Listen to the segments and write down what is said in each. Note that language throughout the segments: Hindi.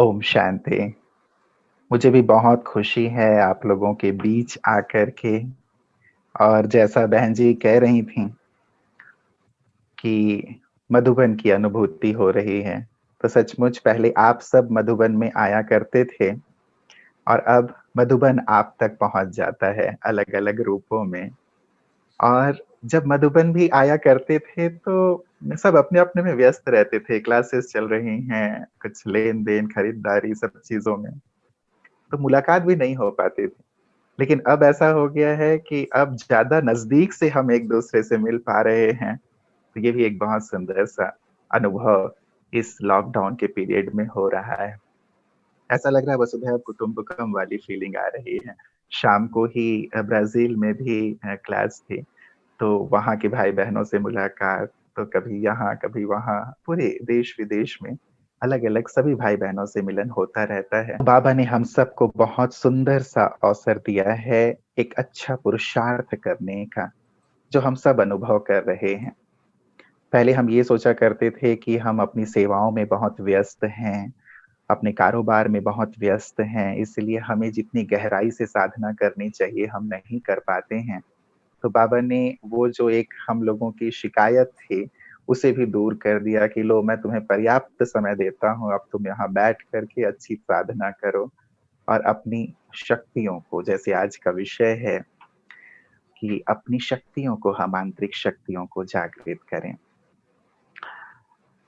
ओम शांति। मुझे भी बहुत खुशी है आप लोगों के बीच आकर के। और जैसा बहन जी कह रही थीं कि मधुबन की अनुभूति हो रही है, तो सचमुच पहले आप सब मधुबन में आया करते थे और अब मधुबन आप तक पहुँच जाता है अलग-अलग रूपों में। और जब मधुबन भी आया करते थे तो सब अपने-अपने में व्यस्त रहते थे, क्लासेस चल रही हैं, कुछ लेन-देन, खरीदारी सब चीज़ों में, तो मुलाकात भी नहीं हो पाती थी। लेकिन अब ऐसा हो गया है कि अब ज़्यादा नज़दीक से हम एक-दूसरे से मिल पा रहे हैं, तो ये भी एक बहुत सुंदर-सा अनुभव इस लॉकडाउन के पीरियड में हो रहा है। ऐसा लग रहा है वसुधैव कुटुम्बकम वाली फीलिंग आ रही है। शाम को ही ब्राज़ील में भी क्लास थी, तो वहाँ के भाई-बहनों से मुलाकात, तो कभी यहाँ, कभी वहाँ, पूरे देश-विदेश में अलग-अलग सभी भाई-बहनों से मिलन होता रहता है। बाबा ने हम सबको बहुत सुंदर-सा अवसर दिया है, एक अच्छा पुरुषार्थ करने का, जो हम सब अनुभव कर रहे हैं। पहले हम ये सोचा करते थे कि हम अपनी सेवाओं में बहुत व्यस्त हैं, अपने कारोबार में बहुत व्यस्त हैं, इसलिए हमें जितनी गहराई से साधना करनी चाहिए, हम नहीं कर पाते हैं। तो बाबा ने वो जो एक हम लोगों की शिकायत थी, उसे भी दूर कर दिया कि लो मैं तुम्हें पर्याप्त समय देता हूँ, अब तुम यहाँ बैठ कर के अच्छी साधना करो और अपनी शक्तियों को, जैसे आज का विषय है कि अपनी शक्तियों को हम आंतरिक शक्तियों को जागृत करें।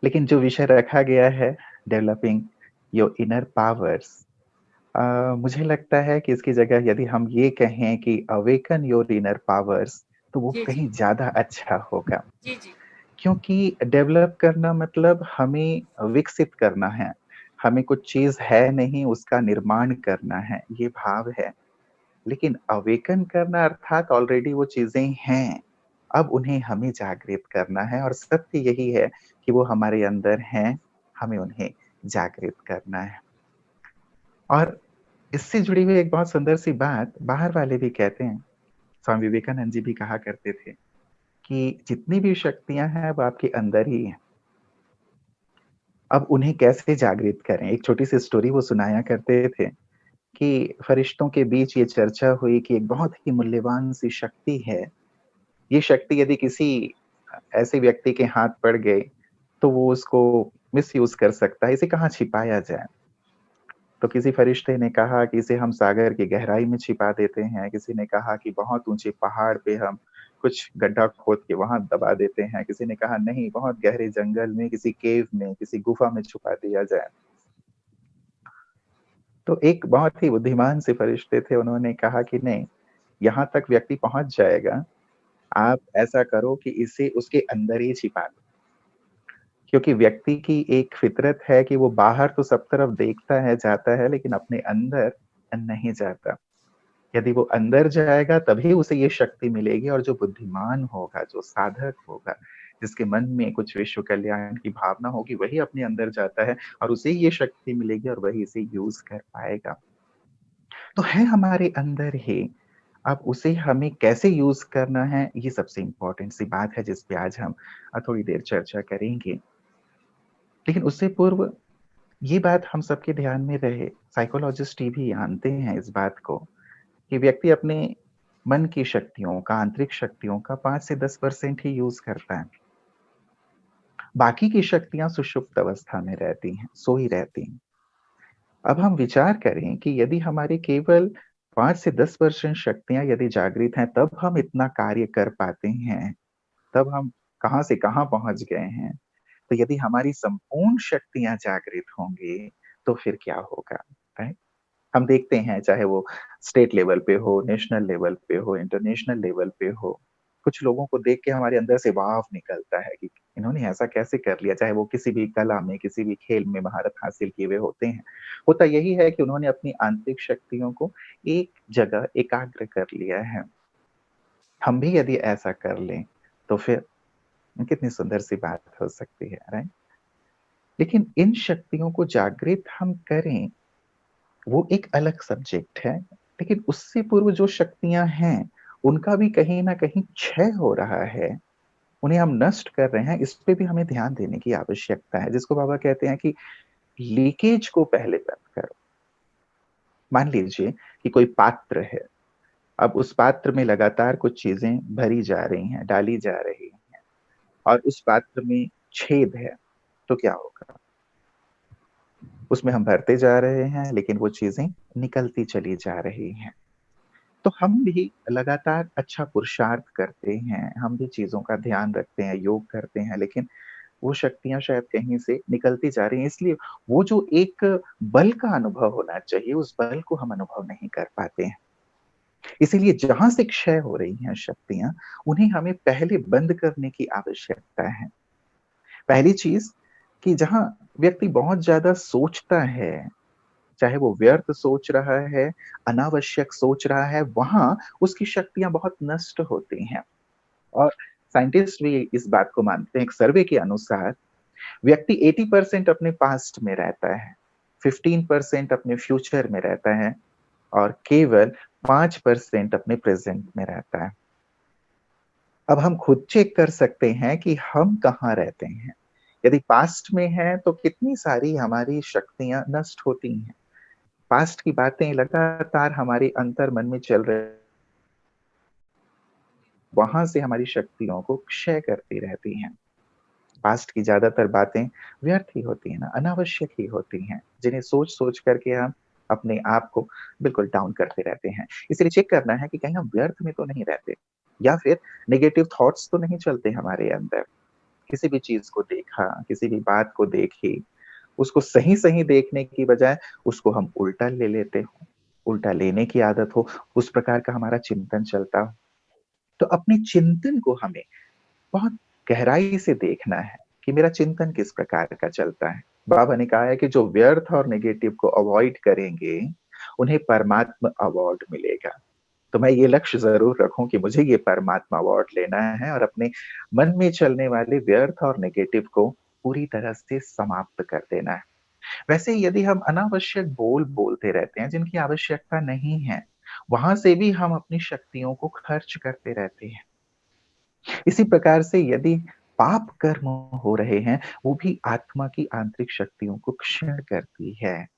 लेकिन जो विषय रखा गया है डेवलपिंग योर इनर पावर्स, मुझे लगता है कि इसकी जगह यदि हम ये कहें कि अवेकन योर इनर पावर्स, तो वो जी, जी। कहीं ज़्यादा अच्छा होगा। जी, जी। क्योंकि डेवलप करना मतलब हमें विकसित करना है। हमें कुछ चीज़ है नहीं, उसका निर्माण करना है, ये भाव है। लेकिन अवेकन करना अर्थात ऑलरेडी वो चीज़ें हैं, अब उन्हें हमें जागृत करना है और सत्य यही है कि वो हमारे अंदर हैं, हमें उन्हें जागृत करना है। और इससे जुड़ी हुई एक बहुत सुंदर सी बात बाहर वाले भी कहते हैं, स्वामी विवेकानंद जी भी कहा करते थे कि जितनी भी शक्तियाँ हैं वो आपके अंदर ही हैं। अब उन्हें कैसे जागृत करें? एक छोटी-सी स्टोरी वो सुनाया करते थे कि फरिश्तों के बीच ये चर्चा हुई कि एक बहुत ही मूल्यवान सी शक्ति है। ये शक्ति यदि किसी ऐसे व्यक्ति के हाथ पड़ गई, तो वो उसको मिसयूज़ कर सकता है, इसे कहाँ छिपाया जाए? तो किसी फरिश्ते ने कहा कि इसे हम सागर की गहराई में छिपा देते हैं, किसी ने कहा कि बहुत ऊँचे पहाड़ पे हम कुछ गड्ढा खोद के वहाँ दबा देते हैं, किसी ने कहा नहीं बहुत गहरे जंगल में, किसी केव में, किसी गुफा में छुपा दिया जाए। तो एक बहुत ही बुद्धिमान से फरिश्ते थे, उन्होंने कहा कि नहीं, यहाँ तक व्यक्ति पहुँच जाएगा, आप ऐसा करो कि इसे उसके अंदर ही छिपा दो। क्योंकि व्यक्ति की एक फितरत है कि वो बाहर तो सब तरफ देखता है, जाता है, लेकिन अपने अंदर नहीं जाता। यदि वो अंदर जाएगा तभी उसे ये शक्ति मिलेगी और जो बुद्धिमान होगा, जो साधक होगा, जिसके मन में कुछ विश्व कल्याण की भावना होगी, वही अपने अंदर जाता है और उसे ये शक्ति मिलेगी और वही इसे यूज़ कर पाएगा। तो है हमारे अंदर ही, अब उसे हमें कैसे यूज़ करना है, ये सबसे इम्पोर्टेंट सी बात है जिस पे आज हम थोड़ी देर चर्चा करेंगे। लेकिन उससे पूर्व ये बात हम सबके ध्यान में रहे, साइकोलॉजिस्ट ये भी जानते हैं इस बात को कि व्यक्ति अपने मन की शक्तियों का, आंतरिक शक्तियों का 5 से 10% ही यूज़ करता है। बाकी की शक्तियाँ सुषुप्त अवस्था में रहती हैं, सोई रहती हैं। अब हम विचार करें कि यदि हमारी केवल 5 से 10% शक्तियाँ यदि जागृत हैं, तब हम इतना कार्य कर पाते हैं, तब हम कहाँ से कहाँ पहुँच गए हैं। तो यदि हमारी संपूर्ण शक्तियाँ जागृत होंगी, तो फिर क्या होगा, राइट? हम देखते हैं चाहे वो स्टेट लेवल पे हो, नेशनल लेवल पे हो, इंटरनेशनल लेवल पे हो, कुछ लोगों को देख के हमारे अंदर से वाव निकलता है कि इन्होंने ऐसा कैसे कर लिया, चाहे वो किसी भी कला में, किसी भी खेल में महारत हासिल किए हुए होते हैं। होता यही है कि उन्होंने अपनी आंतरिक शक्तियों को एक जगह एकाग्र कर लिया है। हम भी यदि ऐसा कर लें, तो फिर कितनी सुंदर सी बात हो सकती है, राइट? लेकिन इन शक्तियों को जागृत हम करें, वो एक अलग सब्जेक्ट है, लेकिन उससे पूर्व जो शक्तियाँ हैं, उनका भी कहीं न कहीं क्षय हो रहा है, उन्हें हम नष्ट कर रहे हैं, इस पे भी हमें ध्यान देने की आवश्यकता है, जिसको बाबा कहते हैं कि लीकेज को पहले बंद करो। मान लीजिए कि कोई पात्र है, अब उस पात्र में लगातार कुछ चीजें भरी जा रही हैं, डाली जा रही हैं और उस पात्र में छेद है, तो क्या होगा? उसमें हम भरते जा रहे हैं लेकिन वो चीजें निकलती चली जा रही हैं। तो हम भी लगातार अच्छा पुरुषार्थ करते हैं, हम भी चीजों का ध्यान रखते हैं, योग करते हैं, लेकिन वो शक्तियाँ शायद कहीं से निकलती जा रही हैं, इसलिए वो जो एक बल का अनुभव होना चाहिए, उस बल को हम अनुभव नहीं कर पाते हैं। इसीलिए जहाँ से क्षय हो रही हैं शक्तियाँ, उन्हें हमें पहले बंद करने की आवश्यकता है। पहली चीज़ कि जहाँ व्यक्ति बहुत ज़्यादा सोचता है, चाहे वो व्यर्थ सोच रहा है, अनावश्यक सोच रहा है, वहाँ उसकी शक्तियाँ बहुत नष्ट होती हैं। और साइंटिस्ट भी इस बात को मानते हैं, एक सर्वे के अनुसार व्यक्ति 80% अपने पास्ट में रहता है, 15% अपने फ्यूचर में रहता है और केवल 5% अपने प्रेजेंट में रहता है। अब हम खुद चेक कर सकते हैं कि हम कहाँ रहते हैं। यदि पास्ट में है तो कितनी सारी हमारी शक्तियां नष्ट होती हैं। पास्ट की बातें लगातार हमारे अंतर मन में चल रही, वहां से हमारी शक्तियों को क्षय करती रहती हैं। पास्ट की ज्यादातर बातें व्यर्थ ही होती हैं ना, अनावश्यक ही होती हैं, जिन्हें सोच-सोच करके हम अपने आप को बिल्कुल डाउन करते रहते हैं। इसलिए चेक करना है कि कहीं हम व्यर्थ में तो नहीं रहते या फिर नेगेटिव थॉट्स तो नहीं चलते हमारे अंदर। किसी भी चीज़ को देखा, किसी भी बात को देखी, उसको सही-सही देखने की बजाय उसको हम उल्टा ले लेते हो, उल्टा लेने की आदत हो, उस प्रकार का हमारा चिंतन चलता हो। तो अपने चिंतन को हमें बहुत गहराई से देखना है कि मेरा चिंतन किस प्रकार का चलता है। बाबा ने कहा है कि जो व्यर्थ और नेगेटिव को अवॉइड करेंगे, उन्हें परमात्मा अवार्ड मिलेगा। तो मैं ये लक्ष्य ज़रूर रखूँ कि मुझे ये परमात्मा अवार्ड लेना है और अपने मन में चलने वाले व्यर्थ और नेगेटिव को पूरी तरह से समाप्त कर देना है। वैसे यदि हम अनावश्यक बोल बोलते रहते हैं जिनकी आवश्यकता नहीं है, वहाँ से भी हम अपनी शक्तियों को खर्च करते रहते हैं। इसी प्रकार से यदि पाप कर्म हो रहे हैं, वो भी आत्मा की आंतरिक शक्तियों को क्षीण करती है।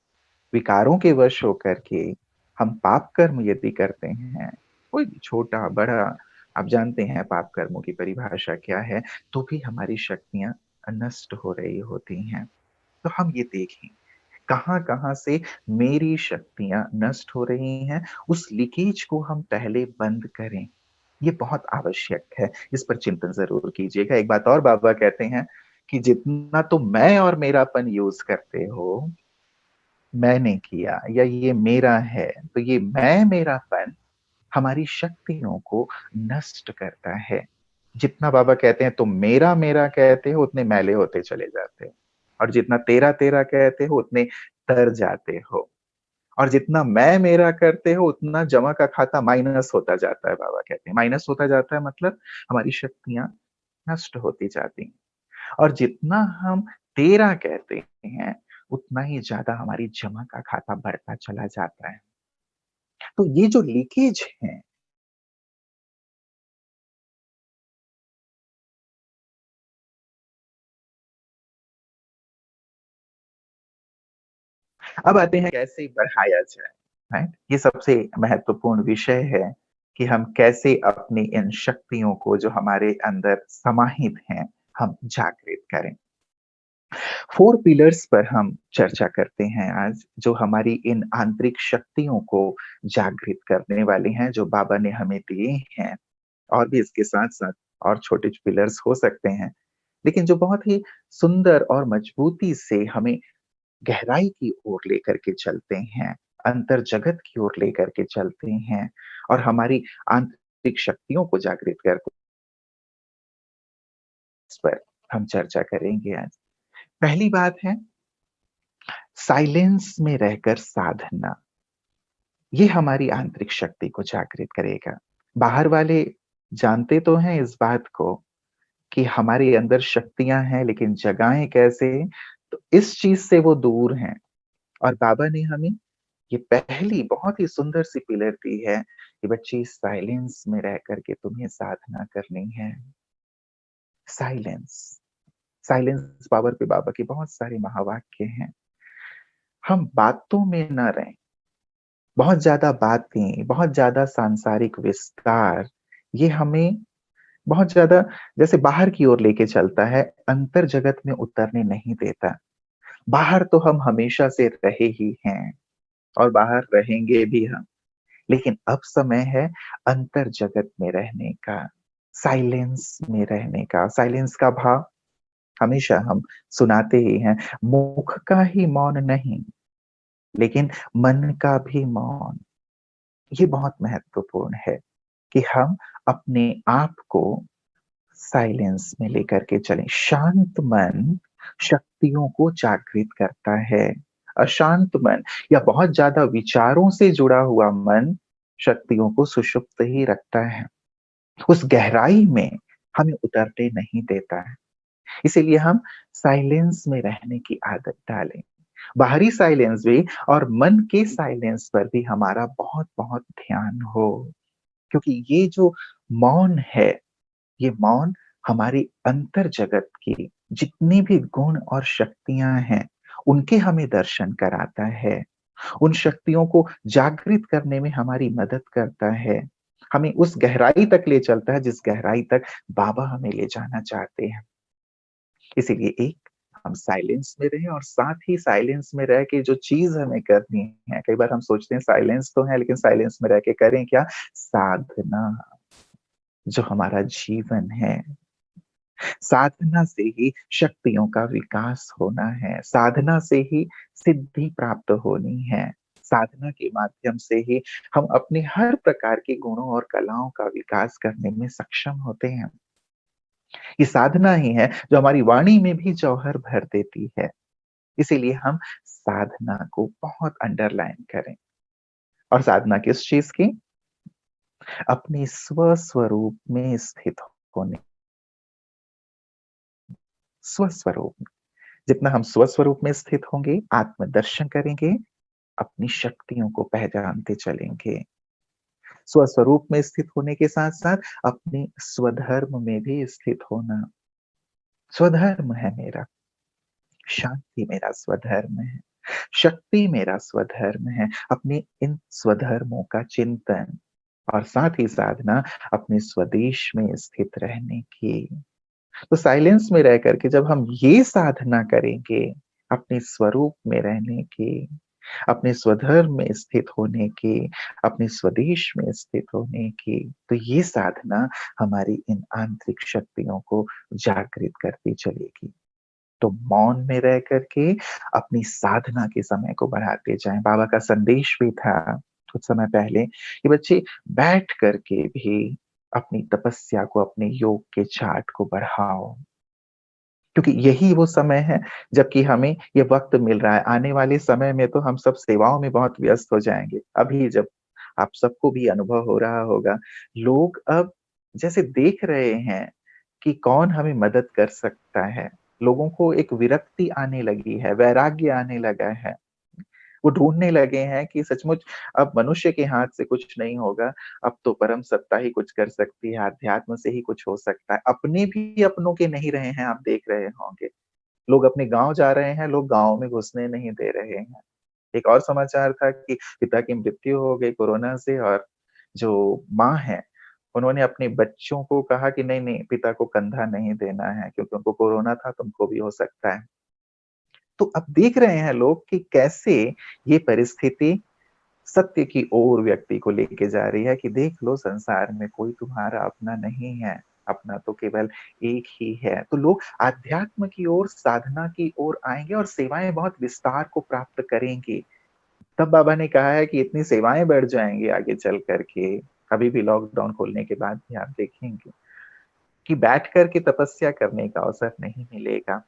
विकारों के वश होकर के हम पाप कर्म यदि करते हैं, कोई भी छोटा-बड़ा, आप जानते हैं पाप कर्मों की परिभाषा क्या है, तो भी हमारी शक्तियाँ नष्ट हो रही होती हैं। तो हम ये देखें, कहाँ-कहाँ से मेरी शक्तियाँ नष्ट हो रही हैं, उस लीकेज को हम पहले बंद करें। ये बहुत आवश्यक है, इस पर चिंतन ज़रूर कीजिएगा। एक बात और बाबा कहते हैं कि जितना तुम मैं और मेरापन यूज़ करते हो, मैंने किया या ये मेरा है, तो ये मैं मेरापन हमारी शक्तियों को नष्ट करता है। जितना बाबा कहते हैं तुम मेरा, मेरा कहते हो उतने मैले होते चले जाते हो और जितना तेरा, तेरा कहते हो उतने तर जाते हो और जितना मैं मेरा करते हो उतना जमा का खाता माइनस होता जाता है बाबा कहते हैं। माइनस होता जाता है मतलब हमारी शक्तियाँ नष्ट होती जाती हैं और जितना हम तेरा कहते हैं, उतना ही ज़्यादा हमारी जमा का खाता बढ़ता चला जाता है। तो ये जो लीकेज है, अब आते हैं कैसे बढ़ाया जाए, राइट? ये सबसे महत्वपूर्ण विषय है कि हम कैसे अपनी इन शक्तियों को जो हमारे अंदर समाहित हैं, हम जागृत करें। 4 पिलर्स पर हम चर्चा करते हैं आज, जो हमारी इन आंतरिक शक्तियों को जागृत करने वाले हैं, जो बाबा ने हमें दिए हैं। और भी इसके साथ-साथ और छोटे पिलर्स हो सकते हैं, लेकिन जो बहुत ही सुंदर और मजबूती से हमें गहराई की ओर लेकर के चलते हैं, अंतर जगत की ओर लेकर के चलते हैं और हमारी आंतरिक शक्तियों को जागृत करते हैं, इस पर हम चर्चा करेंगे आज। पहली बात है साइलेंस में रहकर साधना। ये हमारी आंतरिक शक्ति को जागृत करेगा। बाहर वाले जानते तो हैं इस बात को कि हमारे अंदर शक्तियाँ हैं लेकिन जगाएँ कैसे? तो इस चीज़ से वो दूर हैं और बाबा ने हमें ये पहली बहुत ही सुंदर सी पिलर दी है कि बच्ची साइलेंस में रह कर के तुम्हें साधना करनी है। साइलेंस, साइलेंस पावर पे बाबा के बहुत सारे महावाक्य हैं। हम बातों में ना रहें। बहुत ज़्यादा बातें, बहुत ज़्यादा सांसारिक विस्तार, ये हमें बहुत ज़्यादा जैसे बाहर की ओर लेके चलता है, अंतर जगत में उतरने नहीं देता। बाहर तो हम हमेशा से रहे ही हैं और बाहर रहेंगे भी हम। लेकिन अब समय है अंतर जगत में रहने का, साइलेंस में रहने का। साइलेंस का भाव हमेशा हम सुनाते ही हैं, मुख का ही मौन नहीं, लेकिन मन का भी मौन। ये बहुत महत्वपूर्ण है कि हम अपने आप को साइलेंस में लेकर के चलें। शांत मन शक्तियों को जागृत करता है। अशांत मन या बहुत ज़्यादा विचारों से जुड़ा हुआ मन शक्तियों को सुषुप्त ही रखता है। उस गहराई में हमें उतरने नहीं देता है। इसीलिए हम साइलेंस में रहने की आदत डालें। बाहरी साइलेंस भी और मन के साइलेंस पर भी हमारा बहुत-बहुत ध्यान हो। क्योंकि ये जो मौन है, ये मौन हमारी अंतर जगत की जितनी भी गुण और शक्तियाँ हैं, उनके हमें दर्शन कराता है। उन शक्तियों को जागृत करने में हमारी मदद करता है। हमें उस गहराई तक ले चलता है जिस गहराई तक बाबा हमें ले जाना चाहते हैं। इसीलिए एक हम साइलेंस में रहें और साथ ही साइलेंस में रह के जो चीज़ हमें करनी है, कई बार हम सोचते हैं साइलेंस तो है लेकिन साइलेंस में रह के करें क्या? साधना, जो हमारा जीवन है। साधना से ही शक्तियों का विकास होना है, साधना से ही सिद्धि प्राप्त होनी है। साधना के माध्यम से ही हम अपने हर प्रकार के गुणों और कलाओं का विकास करने में सक्षम होते हैं। ये साधना ही है जो हमारी वाणी में भी जौहर भर देती है। इसीलिए हम साधना को बहुत अंडरलाइन करें और साधना किस चीज़ की? अपने स्वस्वरूप में स्थित होने स्वस्वरूप में। जितना हम स्वस्वरूप में स्थित होंगे, आत्मदर्शन करेंगे, अपनी शक्तियों को पहचानते चलेंगे। स्वस्वरूप में स्थित होने के साथ-साथ अपने स्वधर्म में भी स्थित होना। स्वधर्म है मेरा, शांति मेरा स्वधर्म है, शक्ति मेरा स्वधर्म है। अपने इन स्वधर्मों का चिंतन और साथ ही साधना अपने स्वदेश में स्थित रहने की। तो साइलेंस में रह कर के जब हम ये साधना करेंगे, अपने स्वरूप में रहने की, अपने स्वधर्म में स्थित होने की, अपने स्वदेश में स्थित होने की, तो ये साधना हमारी इन आंतरिक शक्तियों को जागृत करती चलेगी। तो मौन में रह कर के अपनी साधना के समय को बढ़ाते जाएँ। बाबा का संदेश भी था कुछ समय पहले कि बच्चे बैठ कर के भी अपनी तपस्या को, अपने योग के चार्ट को बढ़ाओ। क्योंकि यही वो समय है जबकि हमें ये वक़्त मिल रहा है। आने वाले समय में तो हम सब सेवाओं में बहुत व्यस्त हो जाएँगे। अभी जब आप सबको भी अनुभव हो रहा होगा, लोग अब जैसे देख रहे हैं कि कौन हमें मदद कर सकता है। लोगों को एक विरक्ति आने लगी है, वैराग्य आने लगा है। वो ढूँढने लगे हैं कि सचमुच अब मनुष्य के हाथ से कुछ नहीं होगा, अब तो परम सत्ता ही कुछ कर सकती है, अध्यात्म से ही कुछ हो सकता है। अपने भी अपनों के नहीं रहे हैं, आप देख रहे होंगे। लोग अपने गाँव जा रहे हैं, लोग गाँव में घुसने नहीं दे रहे हैं। एक और समाचार था कि पिता की मृत्यु हो गई कोरोना से और जो माँ हैं, उन्होंने अपने बच्चों को कहा कि नहीं-नहीं पिता को कंधा नहीं देना है क्योंकि उनको कोरोना था, तुमको भी हो सकता है। तो अब देख रहे हैं लोग कि कैसे ये परिस्थिति सत्य की ओर व्यक्ति को लेके जा रही है कि देख लो संसार में कोई तुम्हारा अपना नहीं है, अपना तो केवल एक ही है। तो लोग आध्यात्म की ओर, साधना की ओर आएँगे और सेवाएँ बहुत विस्तार को प्राप्त करेंगी। तब बाबा ने कहा है कि इतनी सेवाएँ बढ़ जाएँगी आगे चल कर के, अभी भी लॉकडाउन खोलने के बाद भी आप देखेंगे, कि बैठ कर के तपस्या करने का अवसर नहीं मिलेगा।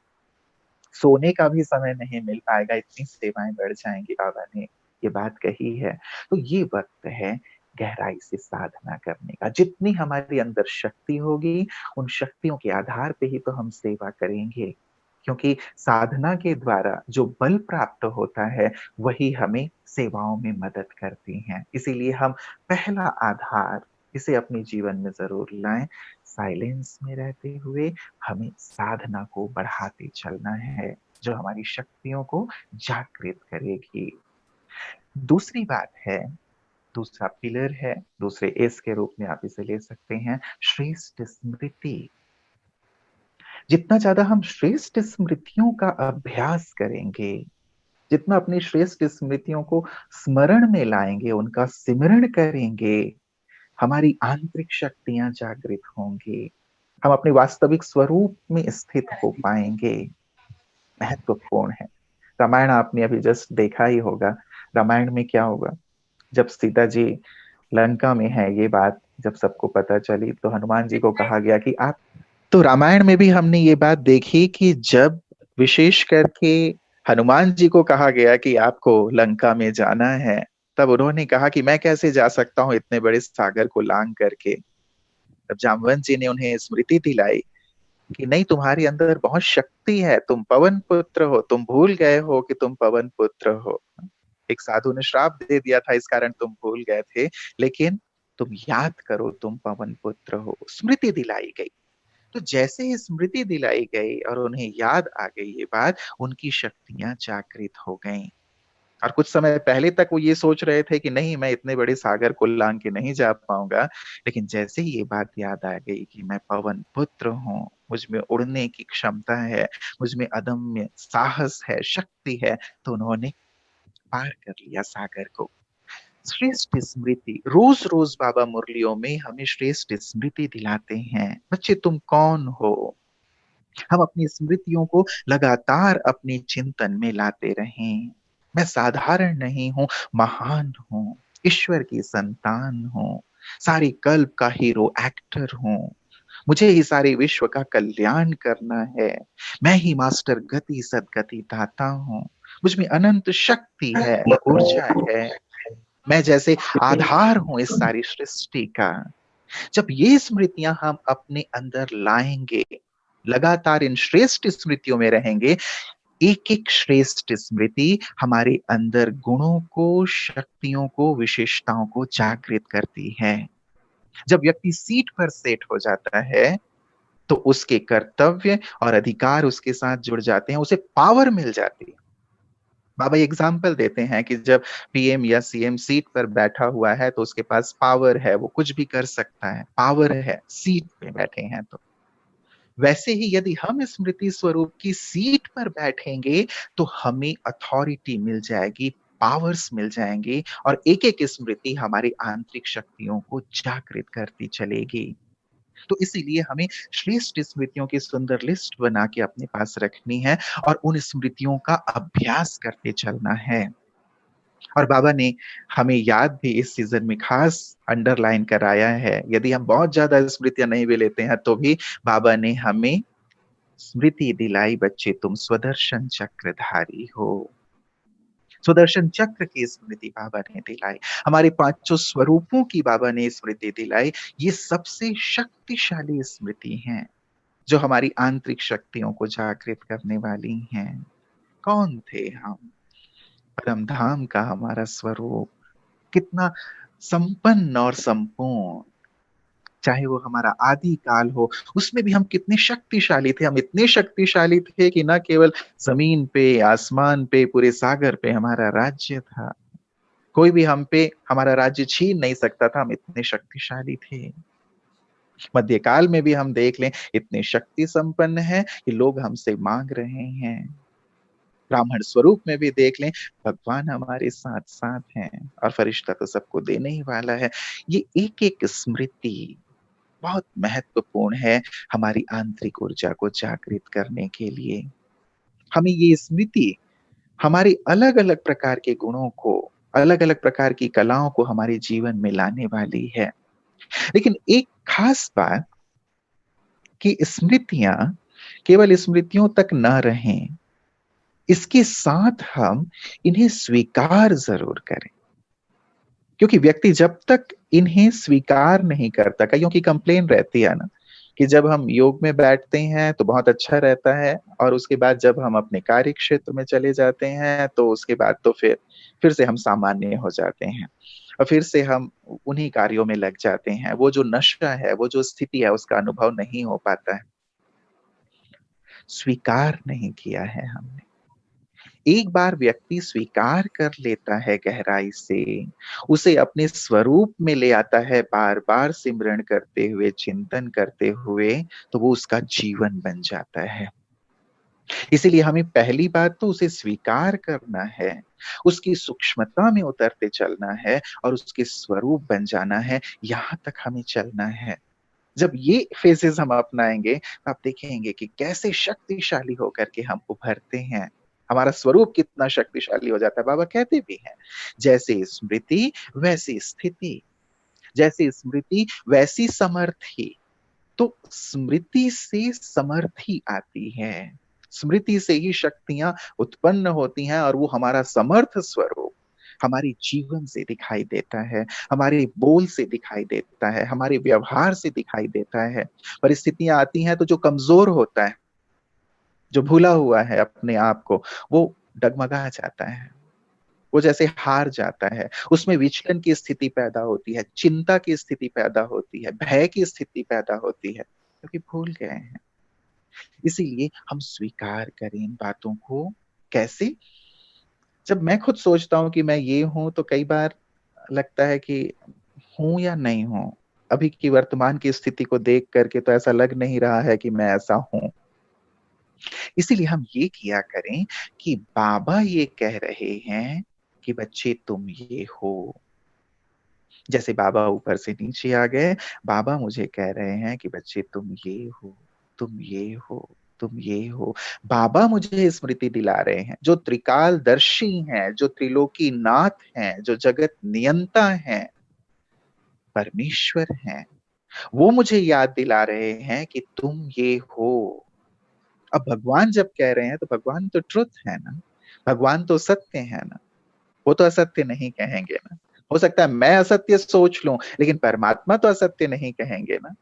सोने का भी समय नहीं मिल पाएगा, इतनी सेवाएँ बढ़ जाएँगी, बाबा ने ये बात कही है। तो ये वक़्त है गहराई से साधना करने का। जितनी हमारे अंदर शक्ति होगी, उन शक्तियों के आधार पे ही तो हम सेवा करेंगे। क्योंकि साधना के द्वारा जो बल प्राप्त होता है, वही हमें सेवाओं में मदद करती हैं। इसीलिए हम पहला आधार इसे अपने जीवन में ज़रूर लाएँ। साइलेंस में रहते हुए हमें साधना को बढ़ाते चलना है। जो हमारी शक्तियों को जागृत करेगी। दूसरी बात है, दूसरा पिलर है, दूसरे एस के रूप में आप इसे ले सकते हैं, श्रेष्ठ स्मृति। जितना ज़्यादा हम श्रेष्ठ स्मृतियों का अभ्यास करेंगे, जितना अपनी श्रेष्ठ स्मृतियों को स्मरण में लाएंगे, उनका सिमरण करेंगे, हमारी आंतरिक शक्तियां जागृत होंगी। हम अपने वास्तविक स्वरूप में स्थित हो पाएंगे। महत्वपूर्ण है। रामायण आपने अभी जस्ट देखा ही होगा। रामायण में क्या होगा, जब सीता जी लंका में है, ये बात जब सबको पता चली तो हनुमान जी को कहा गया कि आप, तो रामायण में भी हमने ये बात देखी कि जब विशेष करके हनुमान जी को कहा गया कि आपको लंका में जाना है, तब उन्होंने कहा कि मैं कैसे जा सकता हूँ इतने बड़े सागर को लांग करके। तब जामवंत जी ने उन्हें स्मृति दिलाई कि नहीं, तुम्हारे अंदर बहुत शक्ति है, तुम पवन पुत्र हो, तुम भूल गए हो कि तुम पवन पुत्र हो। एक साधु ने श्राप दे दिया था, इस कारण तुम भूल गए थे, लेकिन तुम याद करो, तुम पवन पुत्र हो। स्मृति दिलाई गई। तो जैसे ही स्मृति दिलाई गई और उन्हें याद आ गई ये बात, उनकी शक्तियां जागृत हो गईं। और कुछ समय पहले तक वो ये सोच रहे थे कि नहीं, मैं इतने बड़े सागर को लांग के नहीं जा पाऊंगा, लेकिन जैसे ही ये बात याद आ गई कि मैं पवन पुत्र हूँ, मुझ में उड़ने की क्षमता है, मुझ में अदम्य साहस है, शक्ति है, तो उन्होंने पार कर लिया सागर को। श्रेष्ठ स्मृति, रोज रोज बाबा मुरलियों में हमें श्रेष्ठ स्मृति दिलाते हैं। बच्चे, तुम कौन हो? हम अपनी स्मृतियों को लगातार अपने चिंतन में लाते रहें। मैं साधारण नहीं हूं, महान हूं, ईश्वर की संतान हूं, सारी कल्प का हीरो एक्टर हूं, मुझे ही सारे विश्व का कल्याण करना है, मैं ही मास्टर गति सदगति दाता हूं, मुझ में अनंत शक्ति है, ऊर्जा है, मैं जैसे आधार हूं इस सारी सृष्टि का। जब ये स्मृतियां हम अपने अंदर लाएंगे, लगातार इन श्रेष्ठ स्मृतियों में रहेंगे, एक एक श्रेष्ठ स्मृति हमारे अंदर गुणों को, शक्तियों को, विशेषताओं को जागृत करती है। जब व्यक्ति सीट पर सेट हो जाता है, तो उसके कर्तव्य और अधिकार उसके साथ जुड़ जाते हैं, उसे पावर मिल जाती है। बाबा एग्जाम्पल देते हैं कि जब पीएम या सीएम सीट पर बैठा हुआ है तो उसके पास पावर है, वो कुछ भी कर सकता है, पावर है, सीट पे बैठे हैं तो। वैसे ही यदि हम स्मृति स्वरूप की सीट पर बैठेंगे, तो हमें अथॉरिटी मिल जाएगी, पावर्स मिल जाएंगी, और एक एक स्मृति हमारी आंतरिक शक्तियों को जागृत करती चलेगी। तो इसीलिए हमें श्रेष्ठ स्मृतियों की सुंदर लिस्ट बना के अपने पास रखनी है और उन स्मृतियों का अभ्यास करते चलना है। और बाबा ने हमें याद भी इस सीजन में खास अंडरलाइन कराया है, यदि हम बहुत ज्यादा स्मृतियां नहीं भी लेते हैं तो भी बाबा ने हमें स्मृति दिलाई, बच्चे तुम स्वदर्शन चक्रधारी हो। सुदर्शन चक्र की स्मृति बाबा ने दिलाई, हमारे पांचों स्वरूपों की बाबा ने स्मृति दिलाई। ये सबसे शक्तिशाली स्मृति हैं जो हमारी आंतरिक शक्तियों को जागृत करने वाली हैं। कौन थे हम? परम धाम का हमारा स्वरूप कितना संपन्न और संपूर्ण, चाहे वो हमारा आदि काल हो, उसमें भी हम कितने शक्तिशाली थे। हम इतने शक्तिशाली थे कि न केवल जमीन पे, आसमान पे, पूरे सागर पे हमारा राज्य था। कोई भी हम पे हमारा राज्य छीन नहीं सकता था, हम इतने शक्तिशाली थे। मध्यकाल में भी हम देख लें, इतने शक्ति संपन्न है कि लोग हमसे मांग रहे हैं। ब्राह्मण स्वरूप में भी देख लें, भगवान हमारे साथ साथ हैं, और फरिश्ता तो सबको देने ही वाला है। ये एक एक स्मृति बहुत महत्वपूर्ण है हमारी आंतरिक ऊर्जा को जागृत करने के लिए। हमें ये स्मृति हमारे अलग अलग प्रकार के गुणों को, अलग अलग प्रकार की कलाओं को हमारे जीवन में लाने वाली है। लेकिन एक खास बात, कि स्मृतियां केवल स्मृतियों तक न रहें, इसके साथ हम इन्हें स्वीकार जरूर करें। क्योंकि व्यक्ति जब तक इन्हें स्वीकार नहीं करता, कईयों की कंप्लेन रहती है ना, कि जब हम योग में बैठते हैं तो बहुत अच्छा रहता है, और उसके बाद जब हम अपने कार्य क्षेत्र में चले जाते हैं तो उसके बाद तो फिर से हम सामान्य हो जाते हैं, और फिर से हम उन्हीं कार्यों में लग जाते हैं। वो जो नशा है, वो जो स्थिति है, उसका अनुभव नहीं हो पाता है। स्वीकार नहीं किया है हमने। एक बार व्यक्ति स्वीकार कर लेता है गहराई से, उसे अपने स्वरूप में ले आता है बार-बार सिमरण करते हुए, चिंतन करते हुए, तो वो उसका जीवन बन जाता है। इसीलिए हमें पहली बात तो उसे स्वीकार करना है, उसकी सूक्ष्मता में उतरते चलना है और उसके स्वरूप बन जाना है, यहाँ तक हमें चलना है। जब ये फ़ेज़ेज़ हम अपनाएँगे, तो आप देखेंगे कि कैसे शक्तिशाली होकर के हम उभरते हैं। हमारा स्वरूप कितना शक्तिशाली हो जाता है। बाबा कहते भी हैं, जैसे स्मृति वैसी स्थिति, जैसी स्मृति वैसी समर्थि। तो स्मृति से समर्थि आती है। स्मृति से ही शक्तियाँ उत्पन्न होती हैं और वो हमारा समर्थ स्वरूप हमारे जीवन से दिखाई देता है, हमारे बोल से दिखाई देता है, हमारे व्यवहार से दिखाई देता है। परिस्थितियाँ आती हैं तो जो कमज़ोर होता है, जो भूला हुआ है अपने आप को, वो डगमगा जाता है। वो जैसे हार जाता है, उसमें विचलन की स्थिति पैदा होती है, चिंता की स्थिति पैदा होती है, भय की स्थिति पैदा होती है, क्योंकि भूल गए हैं। इसीलिए हम स्वीकार करें इन बातों को। कैसे? जब मैं खुद सोचता हूँ कि मैं ये हूँ, तो कई बार लगता है कि हूँ या नहीं हूँ? अभी की वर्तमान की स्थिति को देख कर के तो ऐसा लग नहीं रहा है कि मैं ऐसा हूँ। इसीलिए हम ये किया करें कि बाबा ये कह रहे हैं कि बच्चे तुम ये हो। जैसे बाबा ऊपर से नीचे आ गए, बाबा मुझे कह रहे हैं कि बच्चे तुम ये हो, तुम ये हो, तुम ये हो। बाबा मुझे स्मृति दिला रहे हैं, जो त्रिकालदर्शी हैं, जो त्रिलोकीनाथ हैं, जो जगत नियंता हैं, परमेश्वर हैं। वो मुझे याद दिला रहे हैं कि तुम ये हो। अब भगवान जब कह रहे हैं तो भगवान तो ट्रुथ है ना, भगवान तो सत्य है ना। वो तो असत्य नहीं कहेंगे ना। हो सकता है मैं असत्य सोच लूँ, लेकिन परमात्मा तो असत्य नहीं कहेंगे ना।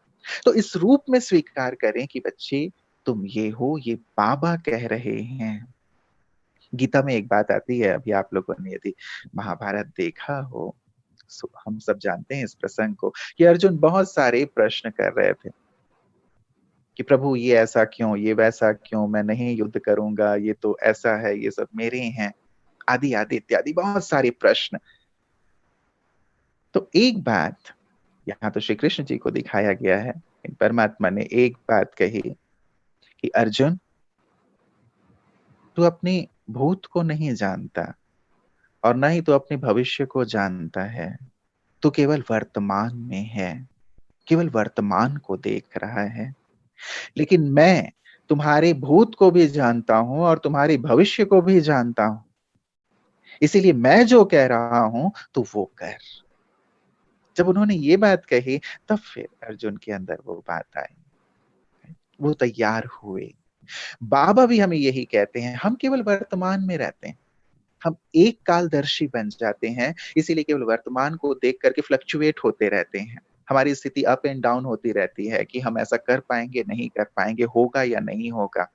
तो इस रूप में स्वीकार करें कि बच्चे तुम ये हो, ये बाबा कह रहे हैं। गीता में एक बात आती है, अभी आप लोगों ने यदि महाभारत देखा हो, हम सब जानते हैं इस प्रसंग को कि अर्जुन बहुत सारे प्रश्न कर रहे थे कि प्रभु ये ऐसा क्यों, ये वैसा क्यों, मैं नहीं युद्ध करूँगा, ये तो ऐसा है, ये सब मेरे हैं, आदि इत्यादि बहुत सारे प्रश्न। तो एक बात यहाँ तो श्री कृष्ण जी को दिखाया गया है, परमात्मा ने एक बात कही कि अर्जुन, तू अपने भूत को नहीं जानता और ना ही तू अपने भविष्य को जानता है। तू केवल वर्तमान में है, केवल वर्तमान को देख रहा है। लेकिन मैं तुम्हारे भूत को भी जानता हूं और तुम्हारे भविष्य को भी जानता हूं। इसीलिए मैं जो कह रहा हूं तू वो कर। जब उन्होंने ये बात कही, तब फिर अर्जुन के अंदर वो बात आई, वो तैयार हुए। बाबा भी हमें यही कहते हैं, हम केवल वर्तमान में रहते हैं। हम एक कालदर्शी बन जाते हैं, इसीलिए केवल वर्तमान को देख करके फ्लक्चुएट होते रहते हैं। हमारी स्थिति अप एंड डाउन होती रहती है कि हम ऐसा कर पाएँगे, नहीं कर पाएँगे, होगा या नहीं होगा।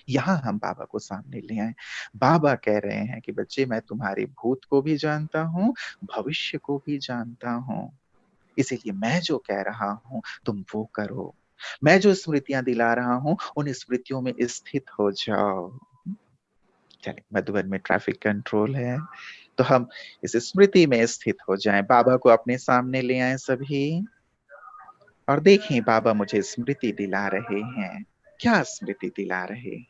यहाँ हम बाबा को सामने ले आएँ। बाबा कह रहे हैं कि बच्चे मैं तुम्हारे भूत को भी जानता हूँ, भविष्य को भी जानता हूँ। इसीलिए मैं जो कह रहा हूँ, तुम वो करो। मैं जो स्मृतियाँ दिला रहा हूँ, उन स्मृतियों में स्थित हो जाओ। चलिए, मधुबन में ट्रैफिक कंट्रोल है, तो हम इस स्मृति में स्थित हो जाएँ। बाबा को अपने सामने ले आएँ सभी और देखें बाबा मुझे स्मृति दिला रहे हैं। क्या स्मृति दिला रहे हैं?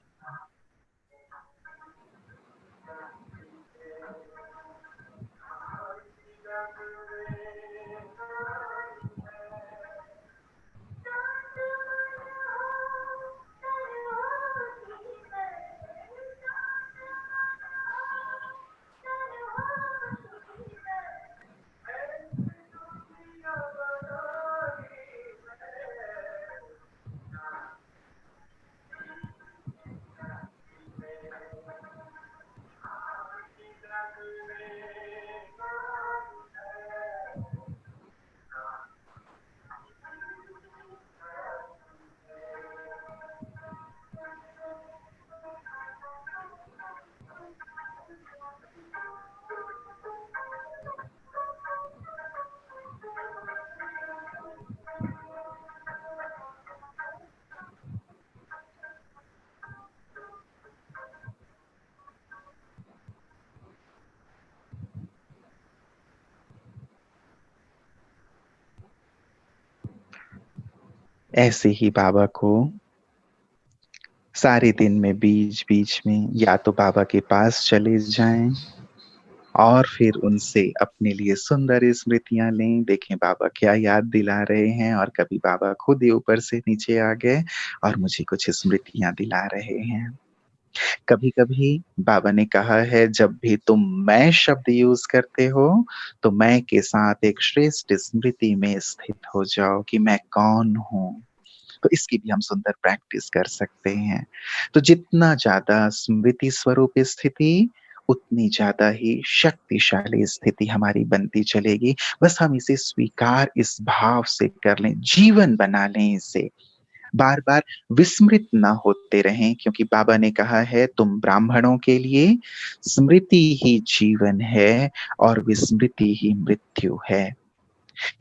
ऐसे ही बाबा को सारे दिन में बीच बीच में या तो बाबा के पास चले जाएं और फिर उनसे अपने लिए सुंदर स्मृतियां लें, देखें बाबा क्या याद दिला रहे हैं। और कभी बाबा खुद ही ऊपर से नीचे आ गए और मुझे कुछ स्मृतियां दिला रहे हैं। कभी कभी बाबा ने कहा है, जब भी तुम मैं शब्द यूज करते हो तो मैं के साथ एक श्रेष्ठ स्मृति में स्थित हो जाओ कि मैं कौन हूं। तो इसकी भी हम सुंदर प्रैक्टिस कर सकते हैं। तो जितना ज्यादा स्मृति स्वरूप स्थिति, उतनी ज्यादा ही शक्तिशाली स्थिति हमारी बनती चलेगी। बस हम इसे स्वीकार इस भाव से कर लें, जीवन बना लें इसे, बार बार विस्मृत ना होते रहें। क्योंकि बाबा ने कहा है, तुम ब्राह्मणों के लिए स्मृति ही जीवन है और विस्मृति ही मृत्यु है।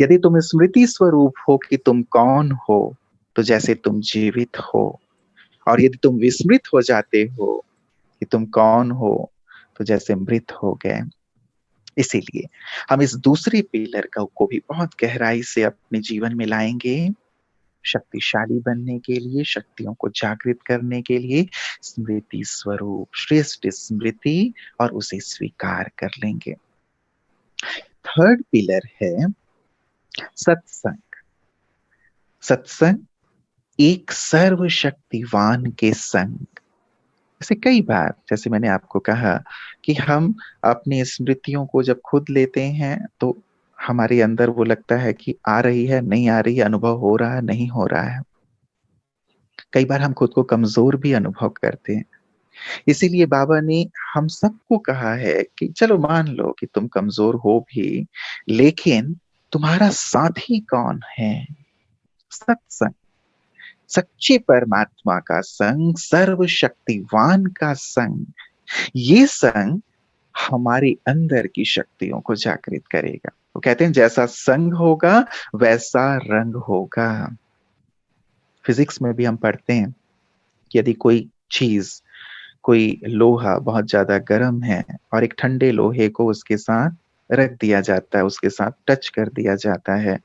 यदि तुम स्मृति स्वरूप हो कि तुम कौन हो, तो जैसे तुम जीवित हो। और यदि तुम विस्मृत हो जाते हो कि तुम कौन हो, तो जैसे मृत हो गए। इसीलिए हम इस दूसरे पिलर को भी बहुत गहराई से अपने जीवन में लाएंगे। शक्तिशाली बनने के लिए, शक्तियों को जागृत करने के लिए स्मृति स्वरूप, श्रेष्ठ स्मृति, और उसे स्वीकार कर लेंगे। थर्ड पिलर है सत्संग। सत्संग एक सर्वशक्तिवान के संग। ऐसे कई बार, जैसे मैंने आपको कहा कि हम अपनी स्मृतियों को जब खुद लेते हैं तो हमारे अंदर वो लगता है कि आ रही है, नहीं आ रही है, अनुभव हो रहा है, नहीं हो रहा है। कई बार हम खुद को कमजोर भी अनुभव करते हैं। इसीलिए बाबा ने हम सबको कहा है कि चलो मान लो कि तुम कमजोर हो भी, लेकिन तुम्हारा साथी कौन है? सत्संग, सच्चे परमात्मा का संग, सर्वशक्तिवान का संग। ये संग हमारे अंदर की शक्तियों को जागृत करेगा। वो कहते हैं, जैसा संग होगा वैसा रंग होगा। फिजिक्स में भी हम पढ़ते हैं कि यदि कोई चीज, कोई लोहा बहुत ज्यादा गर्म है और एक ठंडे लोहे को उसके साथ रख दिया जाता है, उसके साथ टच कर दिया जाता है,